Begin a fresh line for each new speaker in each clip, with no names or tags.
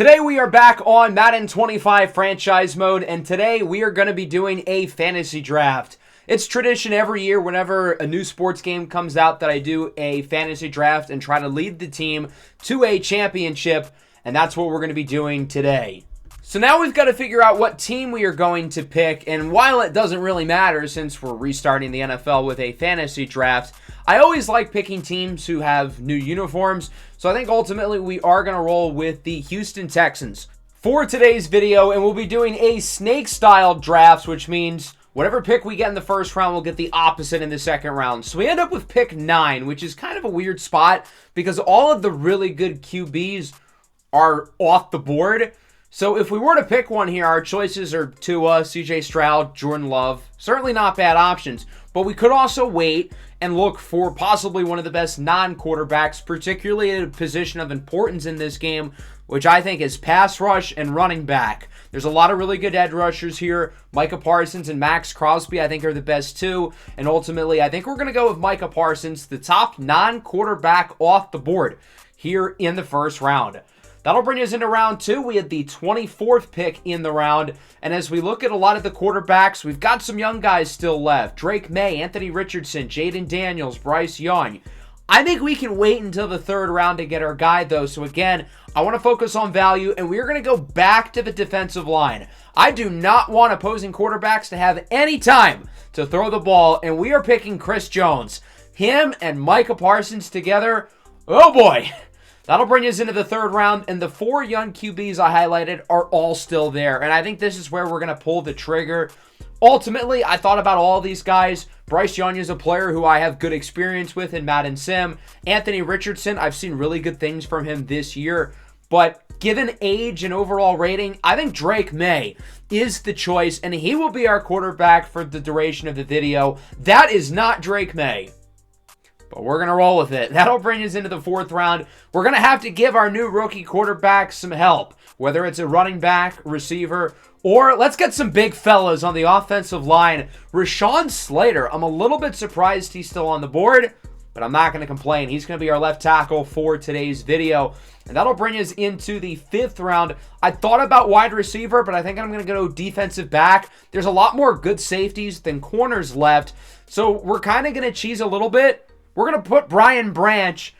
Today we are back on Madden 25 franchise mode, and today we are going to be doing a fantasy draft. It's tradition every year whenever a new sports game comes out that I do a fantasy draft and try to lead the team to a championship, and that's what we're going to be doing today. So now we've got to figure out what team we are going to pick, and while it doesn't really matter since we're restarting the NFL with a fantasy draft, I always like picking teams who have new uniforms, so I think ultimately we are going to roll with the Houston Texans for today's video, and we'll be doing a snake-style draft, which means whatever pick we get in the first round, we'll get the opposite in the second round. So we end up with pick 9, which is kind of a weird spot because all of the really good QBs are off the board. So if we were to pick one here, our choices are Tua, CJ Stroud, Jordan Love. Certainly not bad options, but we could also wait and look for possibly one of the best non-quarterbacks, particularly in a position of importance in this game, which I think is pass rush and running back. There's a lot of really good edge rushers here. Micah Parsons and Max Crosby, I think, are the best two. And ultimately, I think we're going to go with Micah Parsons, the top non-quarterback off the board here in the first round. That'll bring us into round 2. We had the 24th pick in the round. And as we look at a lot of the quarterbacks, we've got some young guys still left. Drake May, Anthony Richardson, Jaden Daniels, Bryce Young. I think we can wait until the third round to get our guy, though. So again, I want to focus on value, and we're going to go back to the defensive line. I do not want opposing quarterbacks to have any time to throw the ball, and we are picking Chris Jones. Him and Micah Parsons together, oh boy. That'll bring us into the third round, and the 4 young QBs I highlighted are all still there, and I think this is where we're going to pull the trigger. Ultimately, I thought about all these guys. Bryce Young is a player who I have good experience with in Madden Sim. Anthony Richardson, I've seen really good things from him this year, but given age and overall rating, I think Drake May is the choice, and he will be our quarterback for the duration of the video. That is not Drake May, but we're going to roll with it. That'll bring us into the 4th round. We're going to have to give our new rookie quarterback some help, whether it's a running back, receiver, or let's get some big fellas on the offensive line. Rashawn Slater, I'm a little bit surprised he's still on the board, but I'm not going to complain. He's going to be our left tackle for today's video, and that'll bring us into the 5th round. I thought about wide receiver, but I think I'm going to go defensive back. There's a lot more good safeties than corners left, so we're kind of going to cheese a little bit. We're going to put Brian Branch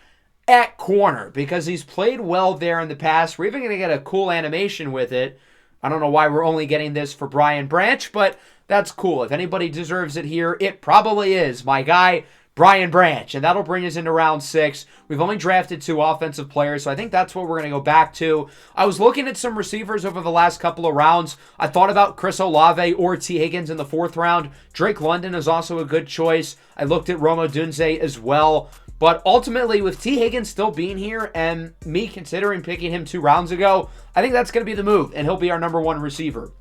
at corner because he's played well there in the past. We're even going to get a cool animation with it. I don't know why we're only getting this for Brian Branch, but that's cool. If anybody deserves it here, it probably is my guy, Brian Branch. And that'll bring us into round 6. We've only drafted 2 offensive players, so I think that's what we're going to go back to. I was looking at some receivers over the last couple of rounds. I thought about Chris Olave or T. Higgins in the 4th round. Drake London is also a good choice. I looked at Rome Odunze as well. But ultimately, with T. Higgins still being here and me considering picking him 2 rounds ago, I think that's going to be the move, and he'll be our number 1 receiver.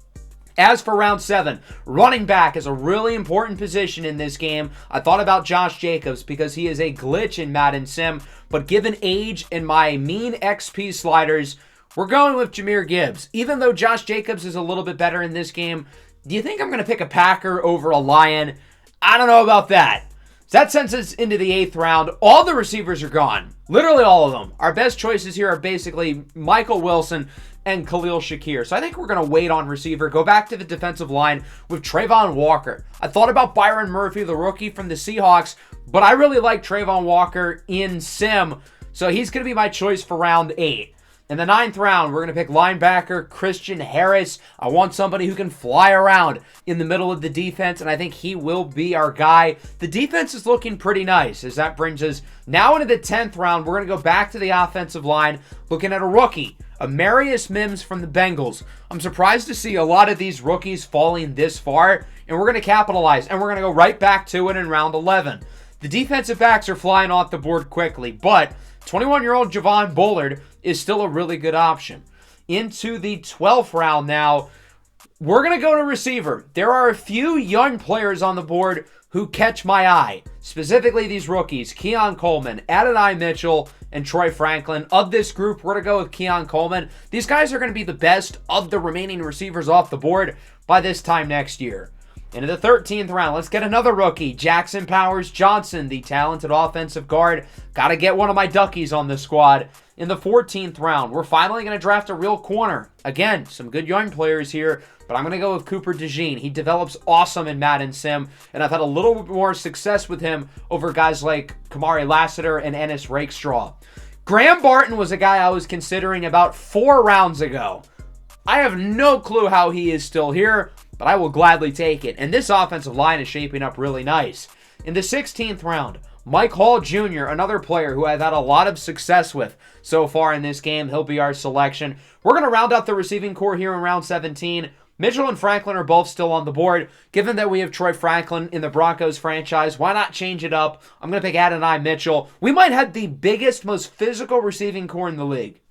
As for round 7, running back is a really important position in this game. I thought about Josh Jacobs because he is a glitch in Madden Sim, but given age and my mean XP sliders, we're going with Jahmyr Gibbs. Even though Josh Jacobs is a little bit better in this game, do you think I'm going to pick a Packer over a Lion? I don't know about that. So that sends us into the 8th round. All the receivers are gone. Literally all of them. Our best choices here are basically Michael Wilson and Khalil Shakir. So I think we're going to wait on receiver, go back to the defensive line with Trayvon Walker. I thought about Byron Murphy, the rookie from the Seahawks, but I really like Trayvon Walker in Sim, so he's going to be my choice for round 8. In the 9th round, we're going to pick linebacker Christian Harris. I want somebody who can fly around in the middle of the defense, and I think he will be our guy. The defense is looking pretty nice, as that brings us now into the 10th round. We're going to go back to the offensive line, looking at a rookie, Amarius Mims from the Bengals. I'm surprised to see a lot of these rookies falling this far, and we're going to capitalize, and we're going to go right back to it in round 11. The defensive backs are flying off the board quickly, but 21-year-old Javon Bullard is still a really good option. Into the 12th round now, we're going to go to receiver. There are a few young players on the board who catch my eye, specifically these rookies, Keon Coleman, Adonai Mitchell, and Troy Franklin. Of this group, we're going to go with Keon Coleman. These guys are going to be the best of the remaining receivers off the board by this time next year. Into the 13th round, let's get another rookie. Jackson Powers Johnson, the talented offensive guard. Got to get one of my Duckies on the squad. In the 14th round, we're finally going to draft a real corner. Again, some good young players here, but I'm going to go with Cooper DeJean. He develops awesome in Madden Sim, and I've had a little bit more success with him over guys like Kamari Lassiter and Ennis Rakestraw. Graham Barton was a guy I was considering about 4 rounds ago. I have no clue how he is still here, but I will gladly take it. And this offensive line is shaping up really nice. In the 16th round, Mike Hall Jr., another player who I've had a lot of success with so far in this game. He'll be our selection. We're going to round out the receiving core here in round 17. Mitchell and Franklin are both still on the board. Given that we have Troy Franklin in the Broncos franchise, why not change it up? I'm going to pick Adonai Mitchell. We might have the biggest, most physical receiving core in the league.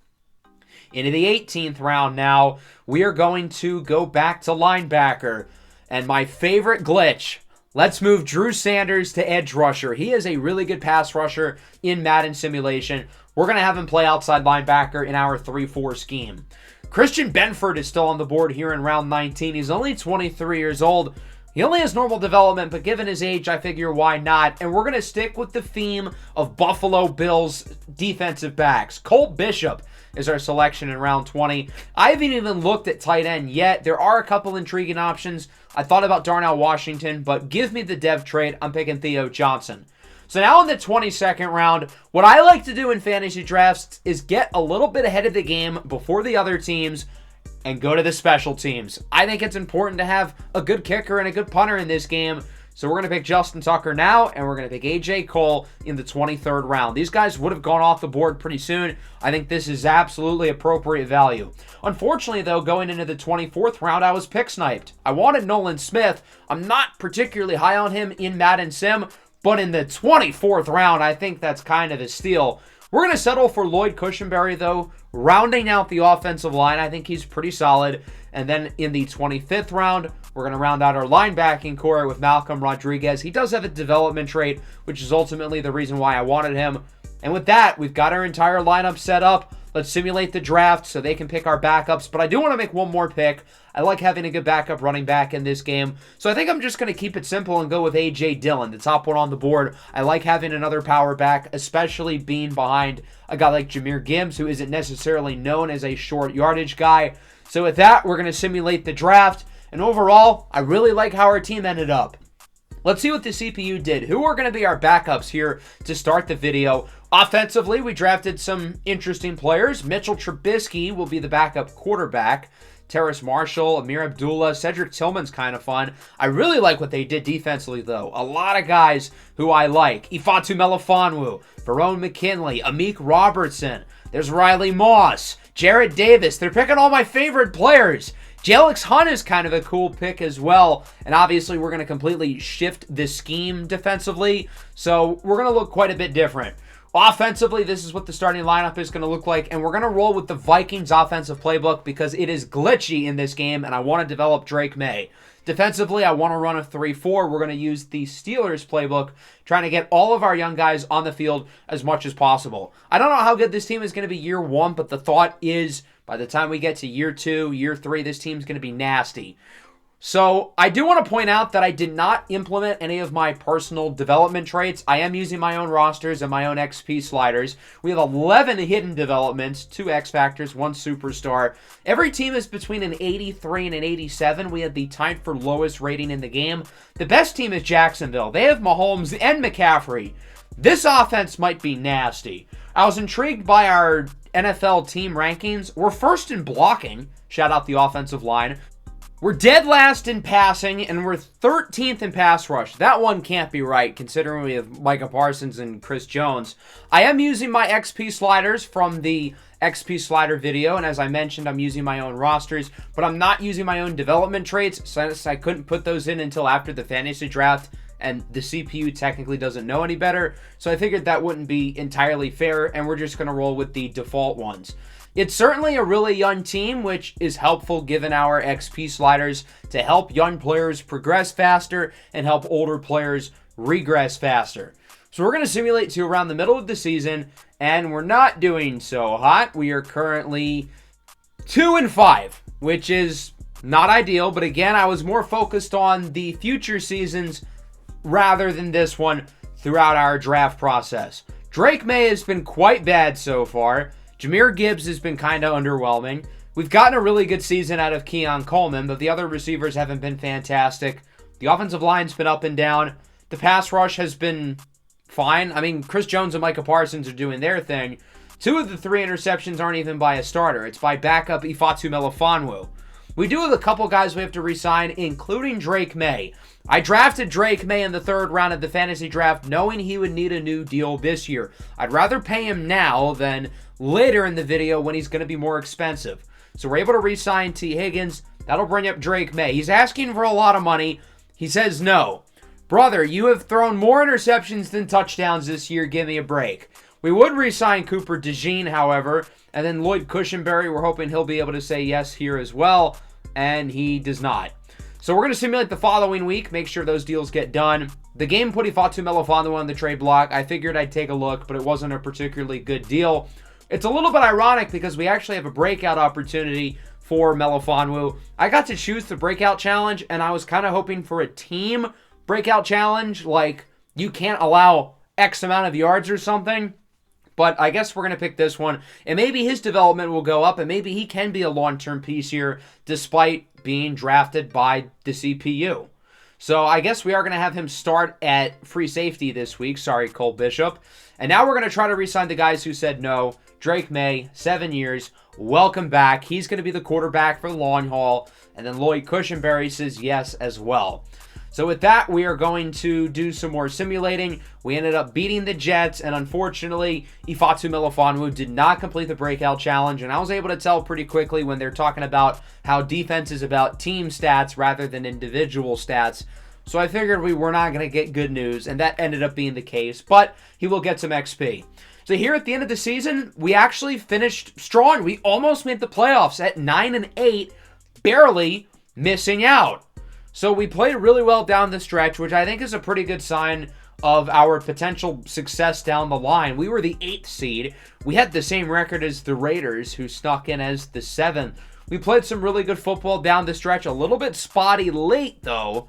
Into the 18th round now, we are going to go back to linebacker. And my favorite glitch, let's move Drew Sanders to edge rusher. He is a really good pass rusher in Madden Simulation. We're going to have him play outside linebacker in our 3-4 scheme. Christian Benford is still on the board here in round 19. He's only 23 years old. He only has normal development, but given his age, I figure why not? And we're going to stick with the theme of Buffalo Bills defensive backs. Colt Bishop is our selection in round 20. I haven't even looked at tight end yet. There are a couple intriguing options. I thought about Darnell Washington, but give me the dev trade. I'm picking Theo Johnson. So now in the 22nd round, what I like to do in fantasy drafts is get a little bit ahead of the game before the other teams and go to the special teams. I think it's important to have a good kicker and a good punter in this game. So we're going to pick Justin Tucker now, and we're going to pick A.J. Cole in the 23rd round. These guys would have gone off the board pretty soon. I think this is absolutely appropriate value. Unfortunately, though, going into the 24th round, I was pick sniped. I wanted Nolan Smith. I'm not particularly high on him in Madden Sim, but in the 24th round, I think that's kind of a steal. We're going to settle for Lloyd Cushenberry, though, rounding out the offensive line. I think he's pretty solid. And then in the 25th round, we're going to round out our linebacking core with Malcolm Rodriguez. He does have a development trait, which is ultimately the reason why I wanted him. And with that, we've got our entire lineup set up. Let's simulate the draft so they can pick our backups. But I do want to make one more pick. I like having a good backup running back in this game. So I think I'm just going to keep it simple and go with A.J. Dillon, the top one on the board. I like having another power back, especially being behind a guy like Jahmyr Gibbs, who isn't necessarily known as a short yardage guy. So with that, we're going to simulate the draft. And overall, I really like how our team ended up. Let's see what the CPU did. Who are going to be our backups here to start the video? Offensively, we drafted some interesting players. Mitchell Trubisky will be the backup quarterback. Terrace Marshall, Amir Abdullah, Cedric Tillman's kind of fun. I really like what they did defensively, though. A lot of guys who I like. Ifeatu Melifonwu, Verone McKinley, Amik Robertson. There's Riley Moss, Jarrett Davis. They're picking all my favorite players. Jalix Hunt is kind of a cool pick as well. And obviously, we're going to completely shift the scheme defensively. So we're going to look quite a bit different. Offensively, this is what the starting lineup is going to look like, and we're going to roll with the Vikings offensive playbook because it is glitchy in this game, and I want to develop Drake May. Defensively, I want to run a 3-4. We're going to use the Steelers playbook, trying to get all of our young guys on the field as much as possible. I don't know how good this team is going to be year 1, but the thought is by the time we get to year 2, year 3, this team's going to be nasty. So I do want to point out that I did not implement any of my personal development traits. I am using my own rosters and my own XP sliders. We have 11 hidden developments, 2 X Factors, 1 Superstar. Every team is between an 83 and an 87. We have the tied for lowest rating in the game. The best team is Jacksonville. They have Mahomes and McCaffrey. This offense might be nasty. I was intrigued by our NFL team rankings. We're first in blocking. Shout out the offensive line. We're dead last in passing, and we're 13th in pass rush. That one can't be right, considering we have Micah Parsons and Chris Jones. I am using my XP sliders from the XP slider video, and as I mentioned, I'm using my own rosters, but I'm not using my own development traits, since I couldn't put those in until after the fantasy draft, and the CPU technically doesn't know any better, so I figured that wouldn't be entirely fair, and we're just going to roll with the default ones. It's certainly a really young team, which is helpful given our XP sliders to help young players progress faster and help older players regress faster. So we're going to simulate to around the middle of the season, and we're not doing so hot. We are currently 2-5, which is Not ideal, but again, I was more focused on the future seasons rather than this one throughout our draft process. Drake May has been quite bad so far. Jahmyr Gibbs has been kind of underwhelming. We've gotten a really good season out of Keon Coleman, but the other receivers haven't been fantastic. The offensive line's been up and down. The pass rush has been fine. I mean, Chris Jones and Micah Parsons are doing their thing. 2 of the 3 interceptions aren't even by a starter. It's by backup Ifeatu Melifonwu. We do have a couple guys we have to re-sign, including Drake May. I drafted Drake May in the 3rd round of the fantasy draft knowing he would need a new deal this year. I'd rather pay him now than later in the video when he's going to be more expensive. So we're able to re-sign T. Higgins. That'll bring up Drake May. He's asking for a lot of money. He says no. Brother, you have thrown more interceptions than touchdowns this year. Give me a break. We would re-sign Cooper DeJean, however, and then Lloyd Cushenberry. We're hoping he'll be able to say yes here as well, and he does not. So we're going to simulate the following week, make sure those deals get done. The game put Ifeatu Melifonwu on the trade block. I figured I'd take a look, but it wasn't a particularly good deal. It's a little bit ironic because we actually have a breakout opportunity for Melifonwu. I got to choose the breakout challenge, and I was kind of hoping for a team breakout challenge, like you can't allow X amount of yards or something. But I guess we're going to pick this one, and maybe his development will go up, and maybe he can be a long-term piece here despite being drafted by the CPU. So I guess we are going to have him start at free safety this week. Sorry, Cole Bishop. And now we're going to try to re-sign the guys who said no. Drake May, 7 years. Welcome back. He's going to be the quarterback for the long haul. And then Lloyd Cushenberry says yes as well. So with that, we are going to do some more simulating. We ended up beating the Jets, and unfortunately, Ifeatu Melifonwu did not complete the breakout challenge, and I was able to tell pretty quickly when they're talking about how defense is about team stats rather than individual stats. So I figured we were not going to get good news, and that ended up being the case, but he will get some XP. So here at the end of the season, we actually finished strong. We almost made the playoffs at 9-8, barely missing out. So we played really well down the stretch, which I think is a pretty good sign of our potential success down the line. We were the 8th seed. We had the same record as the Raiders, who snuck in as the 7th. We played some really good football down the stretch. A little bit spotty late, though,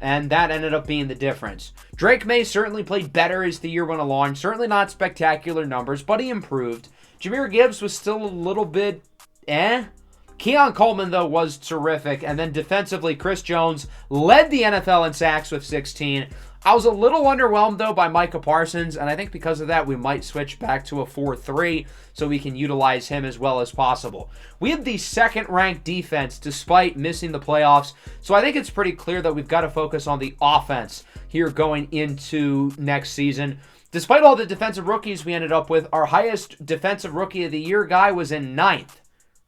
and that ended up being the difference. Drake May certainly played better as the year went along. Certainly not spectacular numbers, but he improved. Jahmyr Gibbs was still a little bit Keon Coleman, though, was terrific. And then defensively, Chris Jones led the NFL in sacks with 16. I was a little underwhelmed, though, by Micah Parsons, and I think because of that, we might switch back to a 4-3 so we can utilize him as well as possible. We have the 2nd-ranked defense despite missing the playoffs, so I think it's pretty clear that we've got to focus on the offense here going into next season. Despite all the defensive rookies we ended up with, our highest defensive rookie of the year guy was in 9th.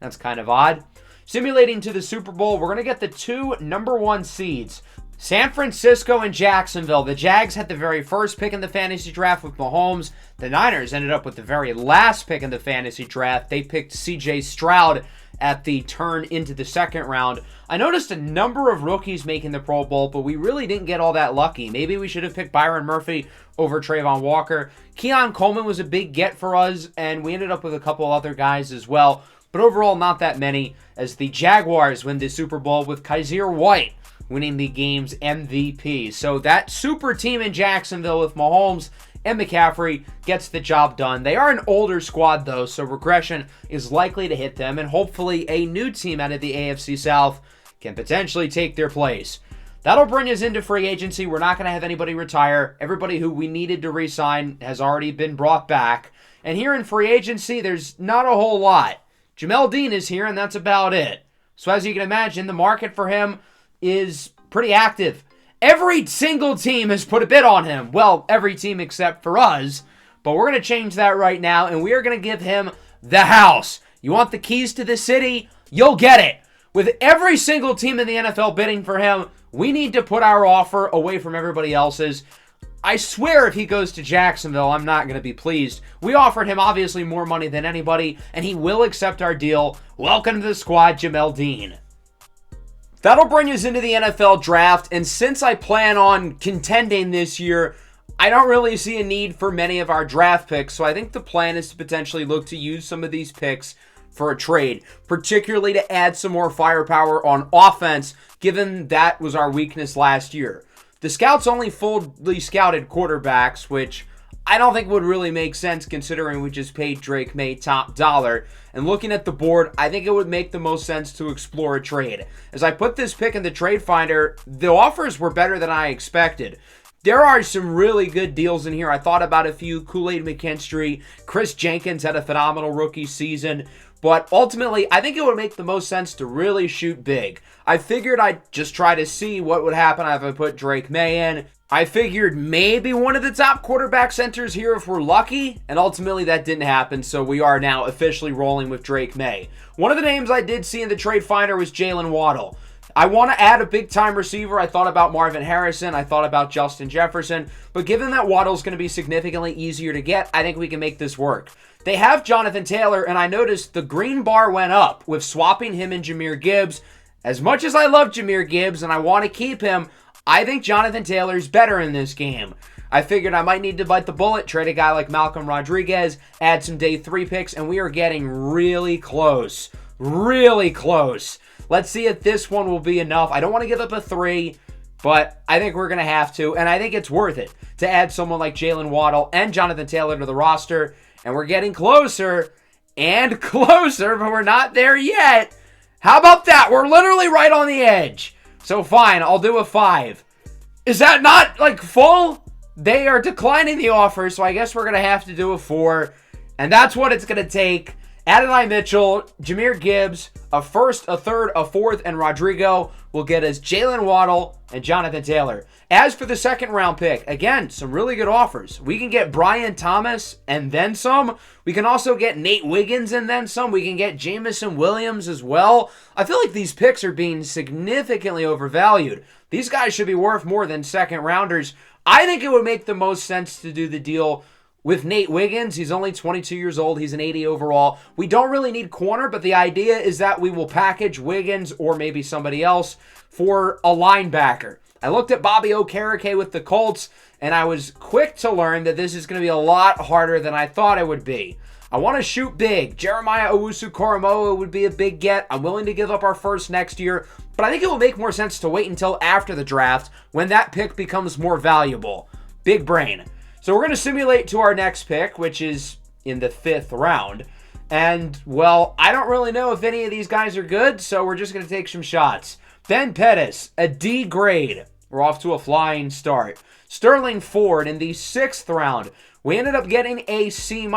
That's kind of odd. Simulating to the Super Bowl, we're going to get the 2 number 1 seeds. San Francisco and Jacksonville. The Jags had the very first pick in the fantasy draft with Mahomes. The Niners ended up with the very last pick in the fantasy draft. They picked C.J. Stroud at the turn into the 2nd round. I noticed a number of rookies making the Pro Bowl, but we really didn't get all that lucky. Maybe we should have picked Byron Murphy over Trayvon Walker. Keon Coleman was a big get for us, and we ended up with a couple other guys as well. But overall, not that many, as the Jaguars win the Super Bowl with Kaiser White winning the game's MVP. So that super team in Jacksonville with Mahomes and McCaffrey gets the job done. They are an older squad, though, so regression is likely to hit them, and hopefully a new team out of the AFC South can potentially take their place. That'll bring us into free agency. We're not going to have anybody retire. Everybody who we needed to re-sign has already been brought back. And here in free agency, there's not a whole lot. Jamel Dean is here, and that's about it. So as you can imagine, the market for him is pretty active. Every single team has put a bid on him. Well, every team except for us. But we're going to change that right now, and we are going to give him the house. You want the keys to the city? You'll get it. With every single team in the NFL bidding for him, we need to put our offer away from everybody else's. I swear if he goes to Jacksonville, I'm not going to be pleased. We offered him obviously more money than anybody, and he will accept our deal. Welcome to the squad, Jamel Dean. That'll bring us into the NFL draft, and since I plan on contending this year, I don't really see a need for many of our draft picks, so I think the plan is to potentially look to use some of these picks for a trade, particularly to add some more firepower on offense, given that was our weakness last year. The scouts only fully scouted quarterbacks, which I don't think would really make sense considering we just paid Drake May top dollar. And looking at the board, I think it would make the most sense to explore a trade. As I put this pick in the trade finder, the offers were better than I expected. There are some really good deals in here. I thought about a few. Kool-Aid McKinstry, Chris Jenkins had a phenomenal rookie season. But ultimately, I think it would make the most sense to really shoot big. I figured I'd just try to see what would happen if I put Drake May in. I figured maybe one of the top quarterback centers here if we're lucky, and ultimately that didn't happen, so we are now officially rolling with Drake May. One of the names I did see in the trade finder was Jalen Waddle. I want to add a big-time receiver. I thought about Marvin Harrison. I thought about Justin Jefferson. But given that Waddle's going to be significantly easier to get, I think we can make this work. They have Jonathan Taylor, and I noticed the green bar went up with swapping him and Jahmyr Gibbs. As much as I love Jahmyr Gibbs and I want to keep him, I think Jonathan Taylor's better in this game. I figured I might need to bite the bullet, trade a guy like Malcolm Rodriguez, add some day 3 picks, and we are getting really close. Really close. Let's see if this one will be enough. I don't want to give up a 3, but I think we're going to have to, and I think it's worth it to add someone like Jalen Waddle and Jonathan Taylor to the roster, and we're getting closer and closer, but we're not there yet. How about that? We're literally right on the edge. So fine, I'll do a 5. Is that not, like, full? They are declining the offer, so I guess we're going to have to do a 4, and that's what it's going to take. Adonai Mitchell, Jahmyr Gibbs, a first, a third, a fourth, and Rodrigo will get us Jalen Waddle and Jonathan Taylor. As for the second round pick, again, some really good offers. We can get Brian Thomas and then some. We can also get Nate Wiggins and then some. We can get Jamison Williams as well. I feel like these picks are being significantly overvalued. These guys should be worth more than second rounders. I think it would make the most sense to do the deal with Nate Wiggins. He's only 22 years old. He's an 80 overall. We don't really need corner, but the idea is that we will package Wiggins or maybe somebody else for a linebacker. I looked at Bobby Okereke with the Colts, and I was quick to learn that this is going to be a lot harder than I thought it would be. I want to shoot big. Jeremiah Owusu-Koramoah would be a big get. I'm willing to give up our first next year, but I think it will make more sense to wait until after the draft when that pick becomes more valuable. Big brain. So we're going to simulate to our next pick, which is in the 5th round. And, well, I don't really know if any of these guys are good, so we're just going to take some shots. Ben Pettis, a D grade. We're off to a flying start. Sterling Ford in the 6th round. We ended up getting a C-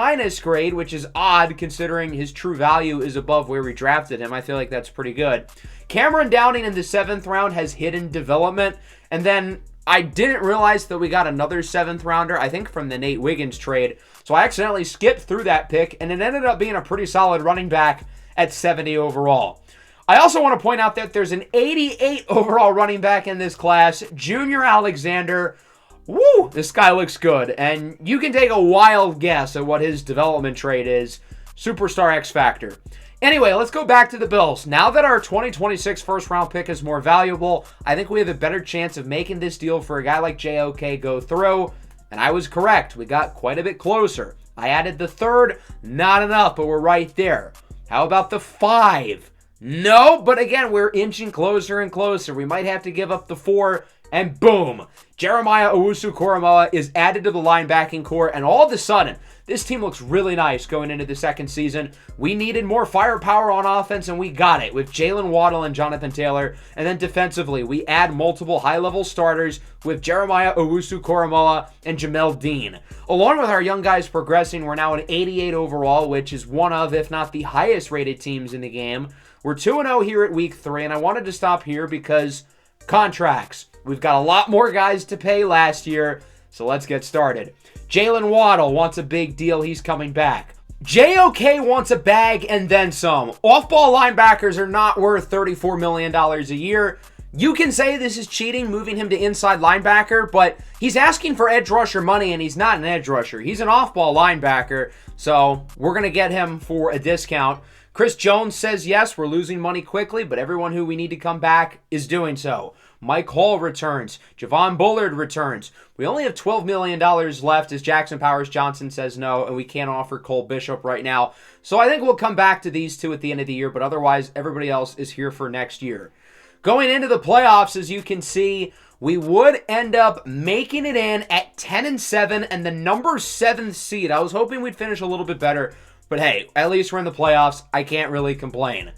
grade, which is odd considering his true value is above where we drafted him. I feel like that's pretty good. Cameron Downing in the 7th round has hidden development. And then I didn't realize that we got another 7th rounder, I think from the Nate Wiggins trade. So I accidentally skipped through that pick, and it ended up being a pretty solid running back at 70 overall. I also want to point out that there's an 88 overall running back in this class, Junior Alexander. Woo! This guy looks good, and you can take a wild guess at what his development trade is. Superstar X Factor. Anyway, let's go back to the Bills. Now that our 2026 first-round pick is more valuable, I think we have a better chance of making this deal for a guy like JOK go through. And I was correct. We got quite a bit closer. I added the 3rd. Not enough, but we're right there. How about the 5? No, but again, we're inching closer and closer. We might have to give up the 4, and boom. Jeremiah Owusu-Koramoah is added to the linebacking core, and all of a sudden, this team looks really nice going into the second season. We needed more firepower on offense, and we got it with Jalen Waddle and Jonathan Taylor. And then defensively, we add multiple high-level starters with Jeremiah Owusu-Koramoah and Jamel Dean. Along with our young guys progressing, we're now an 88 overall, which is one of, if not the highest-rated teams in the game. We're 2-0 here at week 3, and I wanted to stop here because contracts. We've got a lot more guys to pay last year, so let's get started. Jalen Waddle wants a big deal. He's coming back. JOK wants a bag and then some. Off-ball linebackers are not worth $34 million a year. You can say this is cheating, moving him to inside linebacker, but he's asking for edge rusher money, and he's not an edge rusher. He's an off-ball linebacker, so we're going to get him for a discount. Chris Jones says, yes, we're losing money quickly, but everyone who we need to come back is doing so. Mike Hall returns. Javon Bullard returns. We only have $12 million left, as Jackson Powers Johnson says no, and we can't offer Cole Bishop right now. So I think we'll come back to these two at the end of the year, but otherwise everybody else is here for next year. Going into the playoffs, as you can see, we would end up making it in at 10-7 and the number 7 seed. I was hoping we'd finish a little bit better, but hey, at least we're in the playoffs. I can't really complain.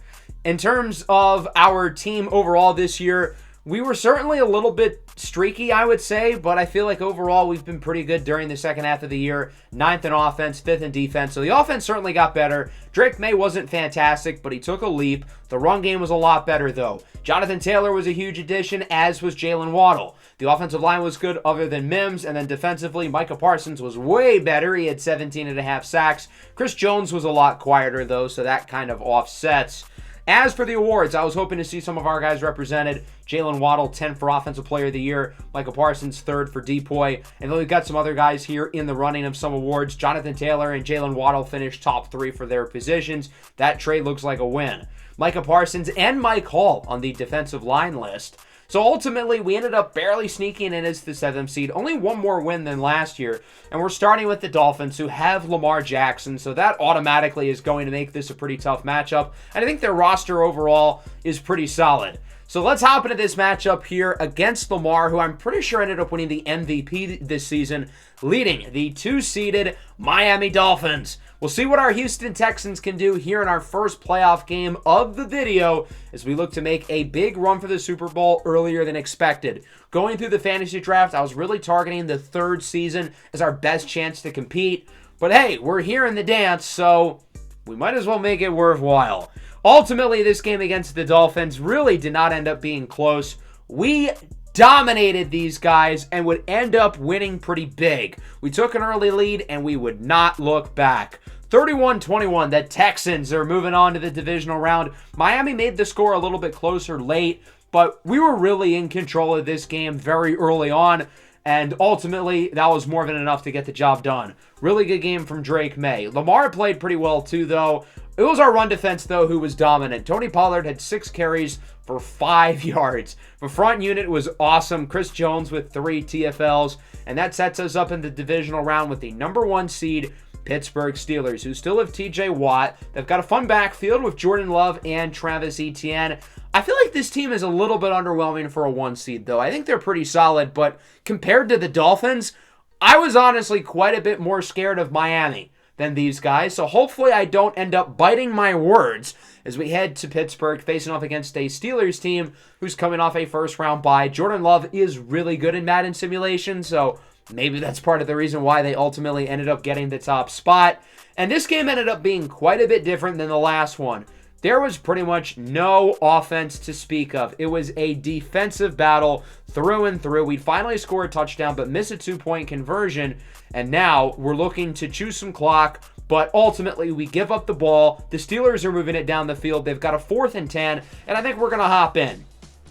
In terms of our team overall this year, we were certainly a little bit streaky, I would say, but I feel like overall we've been pretty good during the second half of the year. 9th in offense, 5th in defense, so the offense certainly got better. Drake May wasn't fantastic, but he took a leap. The run game was a lot better, though. Jonathan Taylor was a huge addition, as was Jalen Waddle. The offensive line was good other than Mims, and then defensively, Micah Parsons was way better. He had 17.5 sacks. Chris Jones was a lot quieter, though, so that kind of offsets. As for the awards, I was hoping to see some of our guys represented. Jalen Waddle, 10 for Offensive Player of the Year. Micah Parsons, 3rd for DPOY. And then we've got some other guys here in the running of some awards. Jonathan Taylor and Jalen Waddle finished top 3 for their positions. That trade looks like a win. Micah Parsons and Mike Hall on the defensive line list. So ultimately, we ended up barely sneaking in as the 7th seed. Only one more win than last year. And we're starting with the Dolphins, who have Lamar Jackson. So that automatically is going to make this a pretty tough matchup. And I think their roster overall is pretty solid. So let's hop into this matchup here against Lamar, who I'm pretty sure ended up winning the MVP this season, leading the 2-seeded Miami Dolphins. We'll see what our Houston Texans can do here in our first playoff game of the video as we look to make a big run for the Super Bowl earlier than expected. Going through the fantasy draft, I was really targeting the 3rd season as our best chance to compete. But hey, we're here in the dance, so we might as well make it worthwhile. Ultimately, this game against the Dolphins really did not end up being close. We dominated these guys and would end up winning pretty big. We took an early lead and we would not look back. 31-21, the Texans are moving on to the divisional round. Miami made the score a little bit closer late, but we were really in control of this game very early on, and ultimately that was more than enough to get the job done. Really good game from Drake May. Lamar played pretty well too, though. It was our run defense, though, who was dominant. Tony Pollard had 6 carries for 5 yards. The front unit was awesome. Chris Jones with 3 TFLs, and that sets us up in the divisional round with the number 1 seed, Pittsburgh Steelers, who still have TJ Watt. They've got a fun backfield with Jordan Love and Travis Etienne. I feel like this team is a little bit underwhelming for a 1 seed, though. I think they're pretty solid, but compared to the Dolphins, I was honestly quite a bit more scared of Miami than these guys, so hopefully I don't end up biting my words as we head to Pittsburgh, facing off against a Steelers team who's coming off a first-round bye. Jordan Love is really good in Madden simulation, so maybe that's part of the reason why they ultimately ended up getting the top spot. And this game ended up being quite a bit different than the last one. There was pretty much no offense to speak of. It was a defensive battle through and through. We'd finally score a touchdown, but miss a 2-point conversion. And now we're looking to chew some clock, but ultimately we give up the ball. The Steelers are moving it down the field. They've got a 4th and 10, and I think we're going to hop in.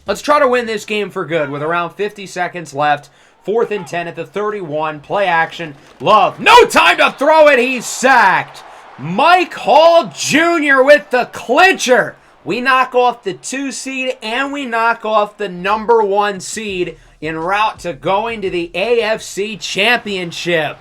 Let's try to win this game for good with around 50 seconds left. 4th and 10 at the 31. Play action. Love. No time to throw it. He's sacked. Mike Hall Jr. with the clincher. We knock off the 2 seed and we knock off the number 1 seed en route to going to the AFC Championship.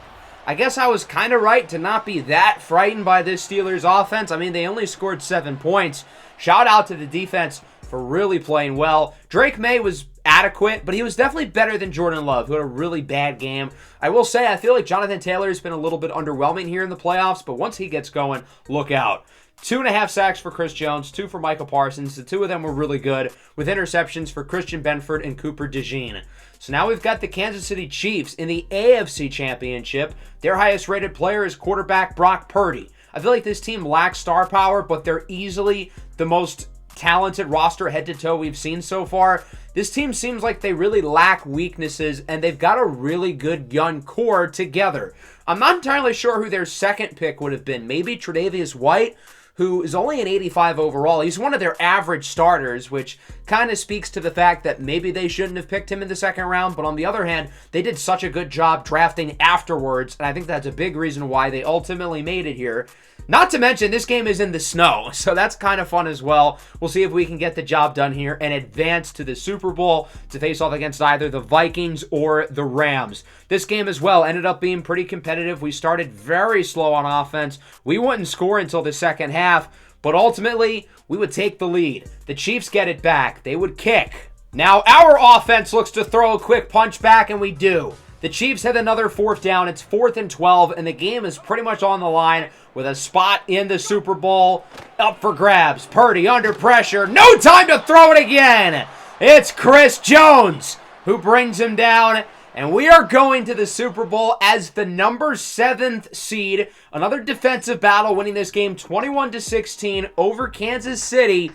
I guess I was kind of right to not be that frightened by this Steelers offense. I mean, they only scored 7 points. Shout out to the defense for really playing well. Drake May was adequate, but he was definitely better than Jordan Love, who had a really bad game. I will say, I feel like Jonathan Taylor has been a little bit underwhelming here in the playoffs, but once he gets going, look out. 2.5 sacks for Chris Jones, 2 for Micah Parsons. The 2 of them were really good, with interceptions for Christian Benford and Cooper DeJean. So now we've got the Kansas City Chiefs in the AFC Championship. Their highest rated player is quarterback Brock Purdy. I feel like this team lacks star power, but they're easily the most talented roster head to toe we've seen so far. This team seems like they really lack weaknesses, and they've got a really good young core together. I'm not entirely sure who their second pick would have been. Maybe Tre'Davious White, who is only an 85 overall. He's one of their average starters, which kind of speaks to the fact that maybe they shouldn't have picked him in the second round. But on the other hand, they did such a good job drafting afterwards, and I think that's a big reason why they ultimately made it here. Not to mention, this game is in the snow, so that's kind of fun as well. We'll see if we can get the job done here and advance to the Super Bowl to face off against either the Vikings or the Rams. This game as well ended up being pretty competitive. We started very slow on offense. We wouldn't score until the second half, but ultimately, we would take the lead. The Chiefs get it back. They would kick. Now, our offense looks to throw a quick punch back, and we do. The Chiefs had another fourth down. It's 4th and 12, and the game is pretty much on the line with a spot in the Super Bowl up for grabs. Purdy under pressure. No time to throw it again. It's Chris Jones who brings him down, and we are going to the Super Bowl as the number 7th seed. Another defensive battle, winning this game 21-16 over Kansas City.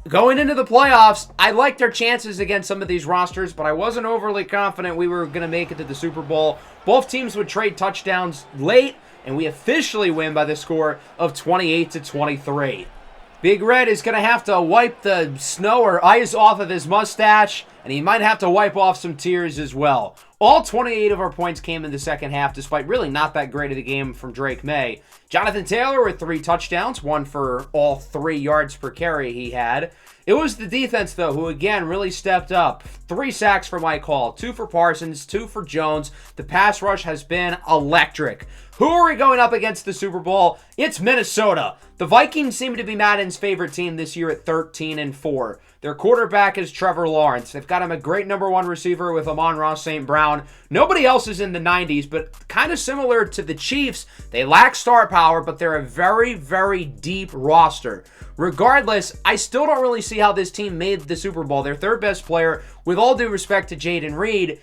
Going into the playoffs, I liked our chances against some of these rosters, but I wasn't overly confident we were going to make it to the Super Bowl. Both teams would trade touchdowns late, and we officially win by the score of 28-23. Big Red is going to have to wipe the snow or ice off of his mustache, and he might have to wipe off some tears as well. All 28 of our points came in the second half, despite really not that great of a game from Drake May. Jonathan Taylor with 3 touchdowns, 1 for all 3 yards per carry he had. It was the defense, though, who again really stepped up. 3 sacks for Mike Hall, 2 for Parsons, 2 for Jones. The pass rush has been electric. Who are we going up against the Super Bowl? It's Minnesota. The Vikings seem to be Madden's favorite team this year at 13-4. Their quarterback is Trevor Lawrence. They've got him a great number 1 receiver with Amon-Ra St. Brown. Nobody else is in the 90s, but kind of similar to the Chiefs, they lack star power, but they're a very, very deep roster. Regardless, I still don't really see how this team made the Super Bowl. Their 3rd best player, with all due respect to Jaden Reed,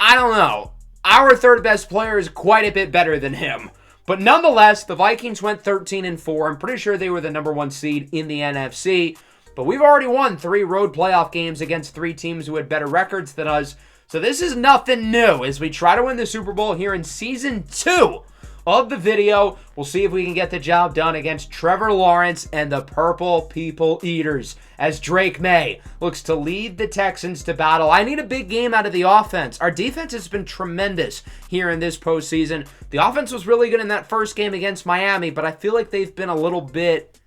I don't know. Our 3rd best player is quite a bit better than him. But nonetheless, the Vikings went 13-4. I'm pretty sure they were the number 1 seed in the NFC. But we've already won 3 road playoff games against 3 teams who had better records than us. So this is nothing new as we try to win the Super Bowl here in Season 2 of the video. We'll see if we can get the job done against Trevor Lawrence and the Purple People Eaters as Drake May looks to lead the Texans to battle. I need a big game out of the offense. Our defense has been tremendous here in this postseason. The offense was really good in that first game against Miami, but I feel like they've been a little bit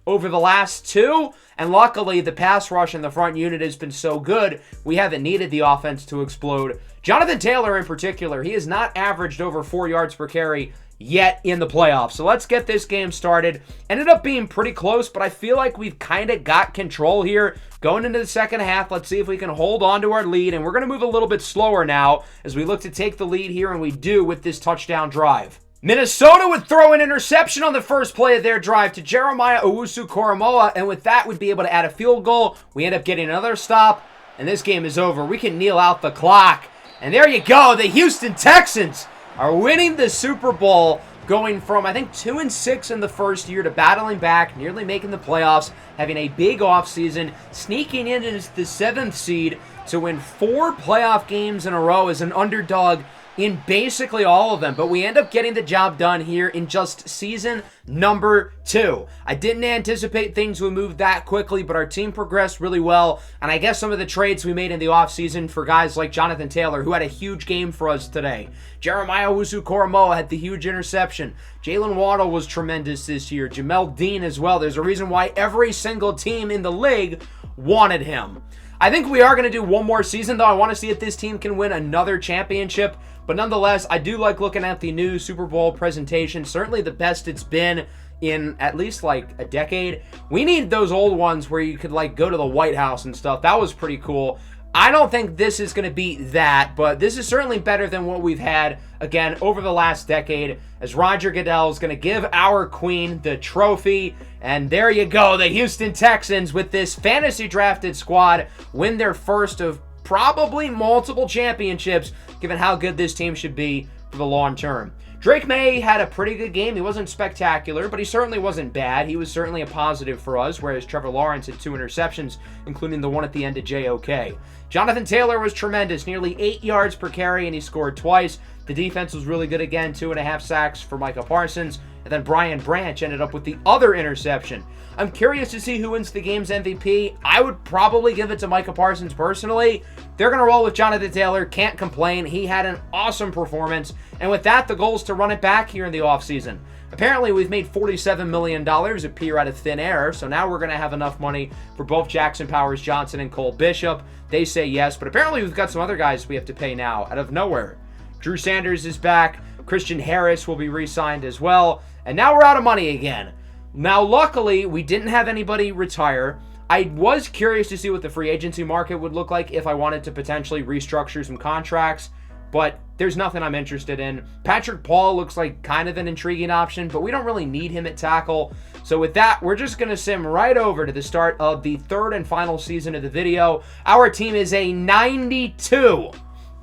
over the last 2, and luckily the pass rush in the front unit has been so good, we haven't needed the offense to explode. Jonathan Taylor in particular, he has not averaged over 4 yards per carry yet in the playoffs. So let's get this game started. Ended up being pretty close, but I feel like we've kind of got control here. Going into the second half, let's see if we can hold on to our lead, and we're going to move a little bit slower now as we look to take the lead here, and we do with this touchdown drive. Minnesota would throw an interception on the first play of their drive to Jeremiah Owusu-Koramoah, and with that, we'd be able to add a field goal. We end up getting another stop, and this game is over. We can kneel out the clock. And there you go. The Houston Texans are winning the Super Bowl, going from, I think, 2-6 in the first year to battling back, nearly making the playoffs, having a big offseason, sneaking in as the 7th seed to win 4 playoff games in a row as an underdog in basically all of them, but we end up getting the job done here in just season number 2. I didn't anticipate things would move that quickly, but our team progressed really well, and I guess some of the trades we made in the offseason for guys like Jonathan Taylor, who had a huge game for us today. Jeremiah Owusu-Koramoah had the huge interception. Jalen Waddle was tremendous this year. Jamel Dean as well. There's a reason why every single team in the league wanted him. I think we are going to do one more season, though. I want to see if this team can win another championship. But nonetheless, I do like looking at the new Super Bowl presentation. Certainly the best it's been in at least like a decade. We need those old ones where you could like go to the White House and stuff. That was pretty cool. I don't think this is going to be that, but this is certainly better than what we've had, again, over the last decade, as Roger Goodell is going to give our queen the trophy. And there you go. The Houston Texans, with this fantasy drafted squad, win their first of probably multiple championships, given how good this team should be for the long term. Drake May had a pretty good game. He wasn't spectacular, but he certainly wasn't bad. He was certainly a positive for us, whereas Trevor Lawrence had 2 interceptions, including the one at the end of JOK. Jonathan Taylor was tremendous, nearly 8 yards per carry, and he scored twice. The defense was really good again, 2.5 sacks for Micah Parsons, and then Brian Branch ended up with the other interception. I'm curious to see who wins the game's MVP. I would probably give it to Micah Parsons personally. They're going to roll with Jonathan Taylor. Can't complain. He had an awesome performance. And with that, the goal is to run it back here in the offseason. Apparently, we've made $47 million appear out of thin air, so now we're going to have enough money for both Jackson Powers Johnson and Cole Bishop. They say yes, but apparently we've got some other guys we have to pay now out of nowhere. Drew Sanders is back. Christian Harris will be re-signed as well. And now we're out of money again. Now, luckily, we didn't have anybody retire. I was curious to see what the free agency market would look like if I wanted to potentially restructure some contracts, but there's nothing I'm interested in. Patrick Paul looks like kind of an intriguing option, but we don't really need him at tackle. So with that, we're just going to sim right over to the start of the third and final season of the video. Our team is a 92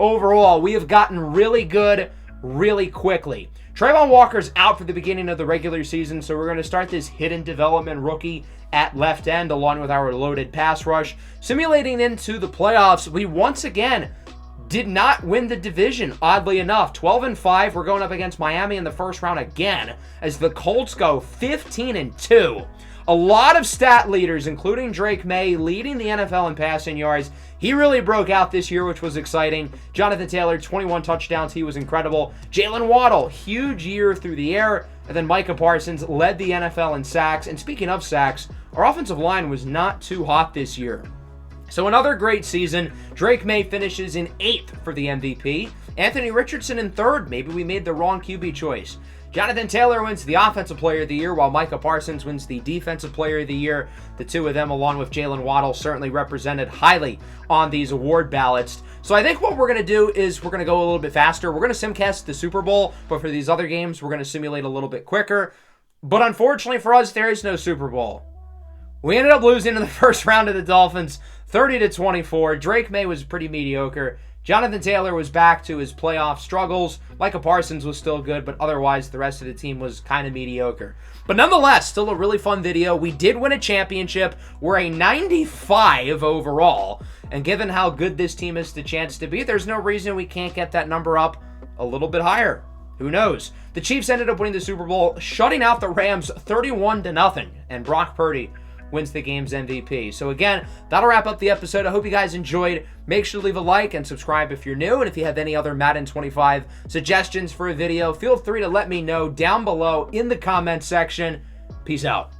overall. We have gotten really good really quickly. Trayvon Walker's out for the beginning of the regular season, so we're going to start this hidden development rookie at left end along with our loaded pass rush. Simulating into the playoffs, we once again did not win the division, oddly enough. 12-5, we're going up against Miami in the first round again as the Colts go 15-2. A lot of stat leaders, including Drake May, leading the NFL in passing yards. He really broke out this year, which was exciting. Jonathan Taylor, 21 touchdowns. He was incredible. Jalen Waddle, huge year through the air. And then Micah Parsons led the NFL in sacks. And speaking of sacks, our offensive line was not too hot this year. So another great season. Drake May finishes in 8th for the MVP. Anthony Richardson in 3rd. Maybe we made the wrong QB choice. Jonathan Taylor wins the Offensive Player of the Year, while Micah Parsons wins the Defensive Player of the Year. The two of them, along with Jalen Waddle, certainly represented highly on these award ballots. So I think what we're going to do is we're going to go a little bit faster. We're going to simcast the Super Bowl, but for these other games, we're going to simulate a little bit quicker. But unfortunately for us, there is no Super Bowl. We ended up losing in the first round to the Dolphins, 30-24. Drake May was pretty mediocre. Jonathan Taylor was back to his playoff struggles. Micah Parsons was still good, but otherwise the rest of the team was kind of mediocre. But nonetheless, still a really fun video. We did win a championship. We're a 95 overall. And given how good this team has the chance to be, there's no reason we can't get that number up a little bit higher. Who knows? The Chiefs ended up winning the Super Bowl, shutting out the Rams 31-0. And Brock Purdy wins the game's MVP. So again, that'll wrap up the episode. I hope you guys enjoyed. Make sure to leave a like and subscribe if you're new. And if you have any other Madden 25 suggestions for a video, feel free to let me know down below in the comment section. Peace out.